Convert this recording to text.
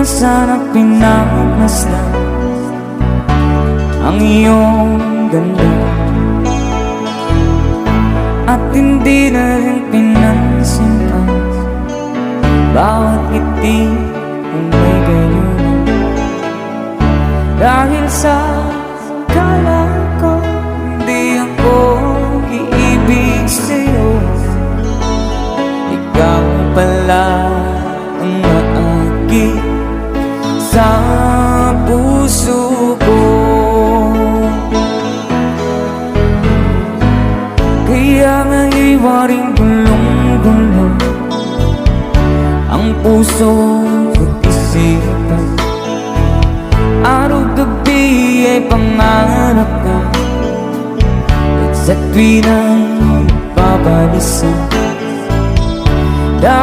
sana pinagmasdan ang iyong ganda, at hindi na rin pinansin pa bawat ngiti kung may ganyan. Dahil sa akala ko hindi ako iibig sa'yo, ikaw pala ang naakit sa puso ko. Kaya nga'y waring gulong-gulo ang puso ko't isipan. Araw-gabi ay pangarap ka, at sa tuwin ay babalisan.